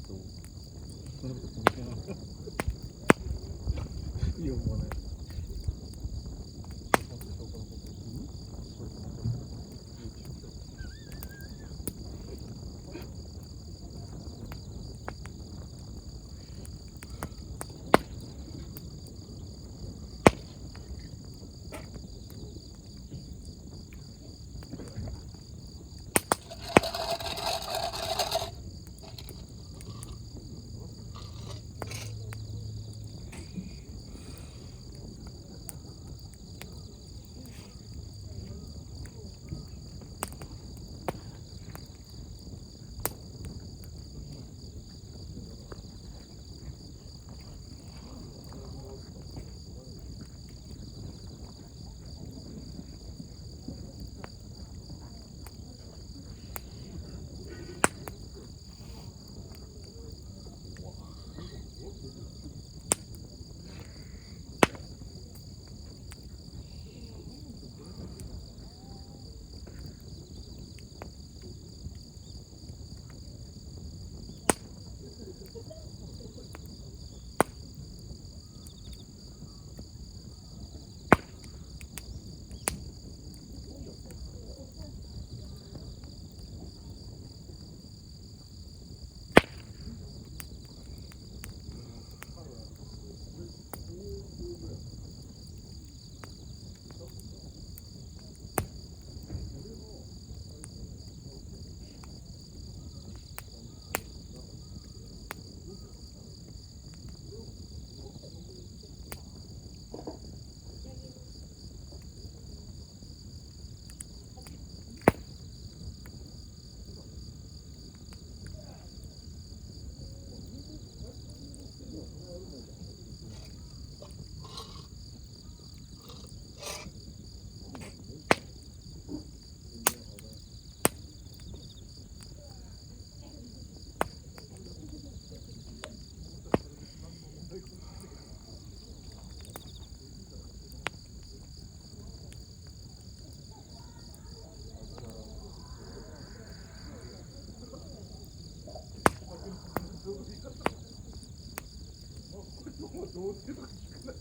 そんなこと関係ないいいよもうねどうっていうか聞くな。い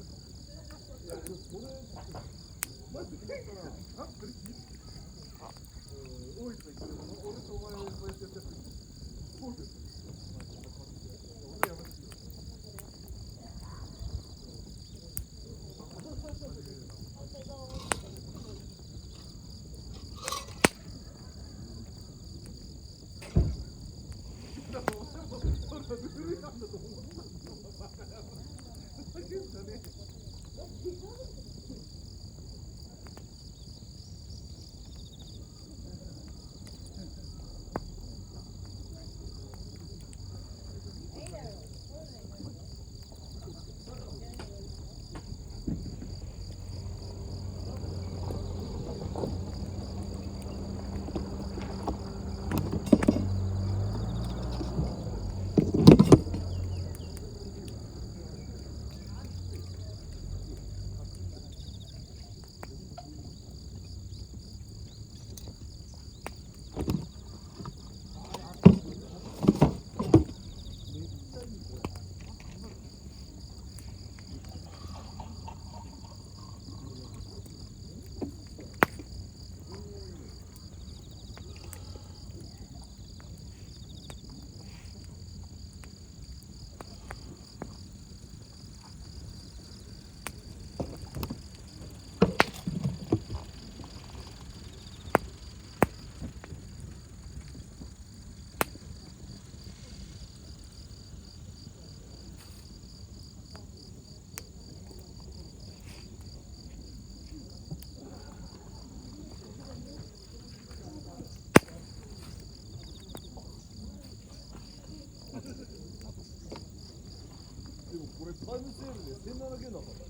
や、でもそれ、マジで変かな。あ、これ聞いて。多いと言っても、俺とお前をこうやってやってる。そうです。俺やめてよ。だから俺もそれはルール違反だと思ったんだよ。ふざけんじゃねえ。でもこれタイムセールで1700円だったんだよ。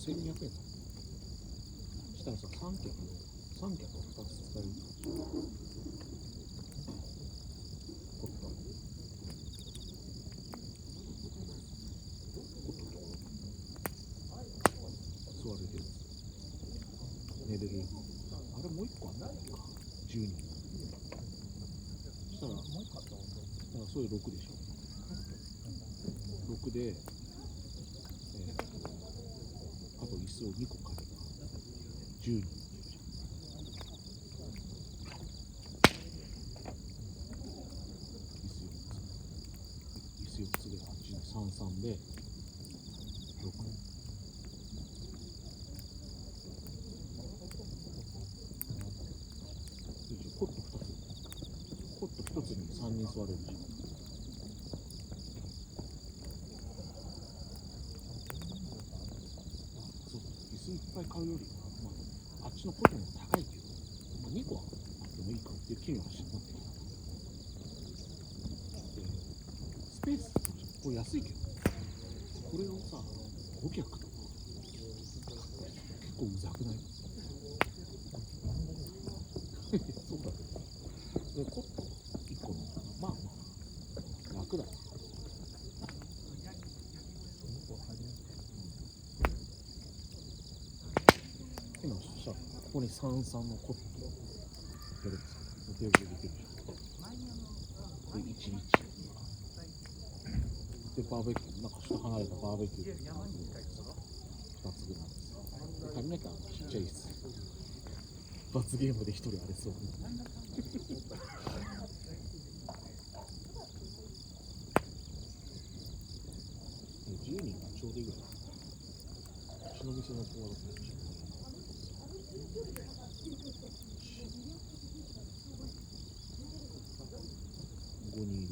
1200円したらさ、3脚2つ使える。コットン座れてる。寝れる。あれもう一個あったんだっけか、10人。そしたら、もう一個あった、本当。だからそれ6でしょ。6で、あと椅子を2個借りた。10人。椅子4つで8、33で6。コット2つ。コット1つに3人座れるじゃん。そう、椅子いっぱい買うよりは、まあ、あっちのコットの方が高いけど、まあ、2個はあってもいいかっていう気にはなってきた。スペースこれ安いけど、これをさ、5脚とか結構うざくない？そうだけど、でコット1個のまあまあ楽だね。今そしたらここに33のコットやるんですよ。テーブルできるじゃん。で11でバーベキュー、なんか下離れたバーベキュー2つぐらいなんですよ。足りないからちっちゃいっす。罰ゲームで1人あれそう。10人がちょうどいいぐらい。うちの店の子は5人いる。ちょうどいい。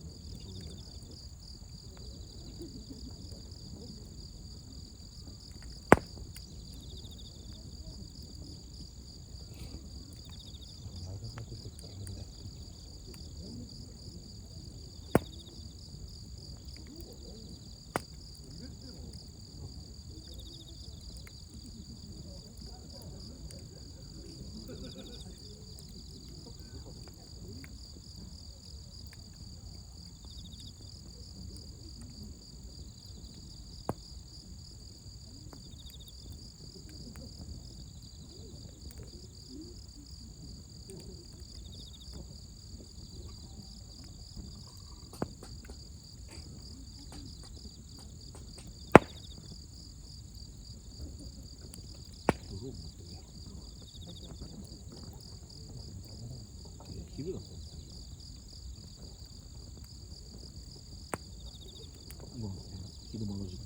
ドローン持ってるやん。昼だもん。今のね、昼間の時間。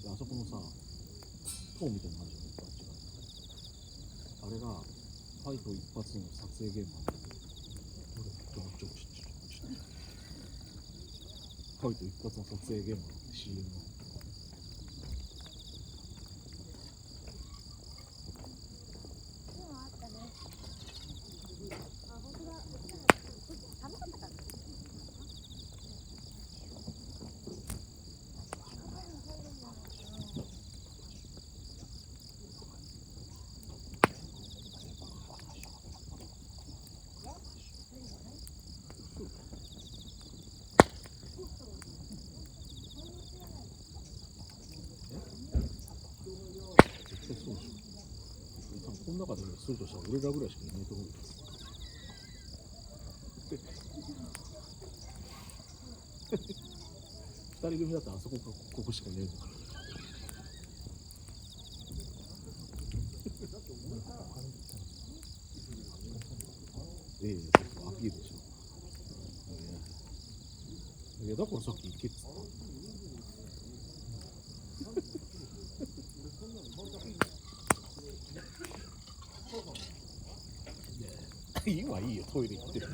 であそこのさ、塔みたいなのあるじゃん、あっちが。あれが、ファイト一発の撮影現場なんだけど、ファイト一発の撮影現場の CM の。絶対そうでしょ。多分この中でするとしたら俺らぐらいしかいないと思うよ。2人組だとあそこかここしかいないんだから。そうアピールでしょ。いやだからさっき行けっつった。今いいよ、トイレ行ってる。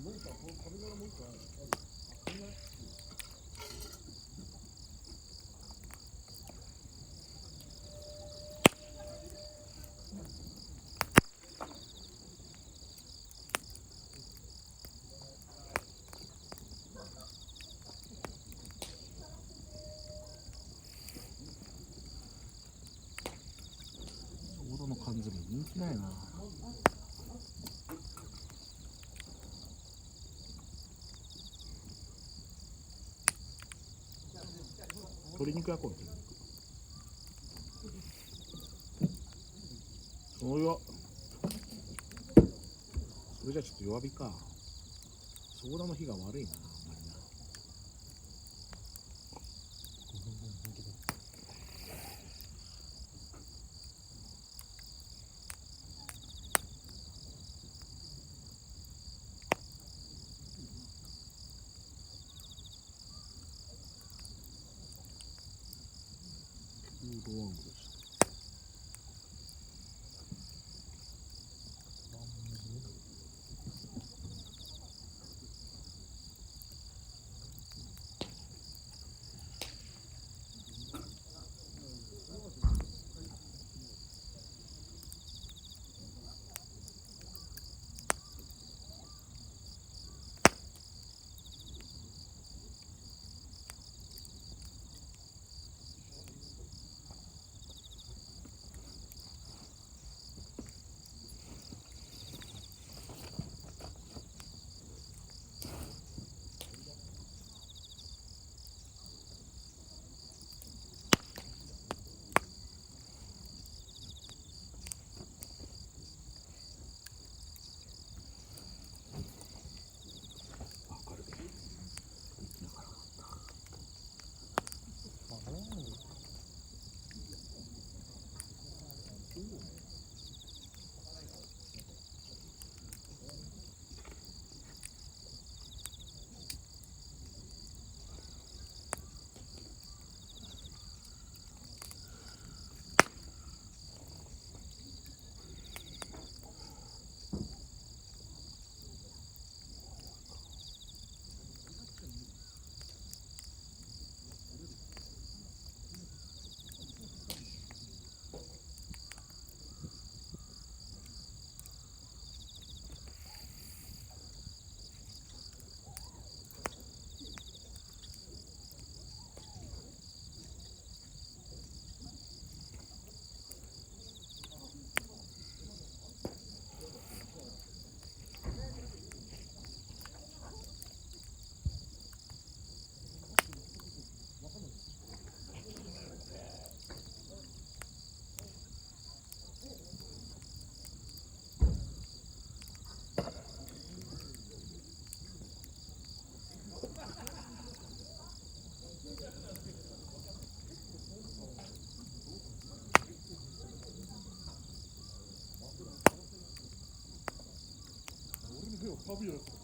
もんか、この壁ならもんかある。そんなソードの缶詰人気ないな。鶏肉やこう。おや、それじゃちょっと弱火か。ソーダの火が悪いな、あんまりな。フードワングでした。ファビュラス。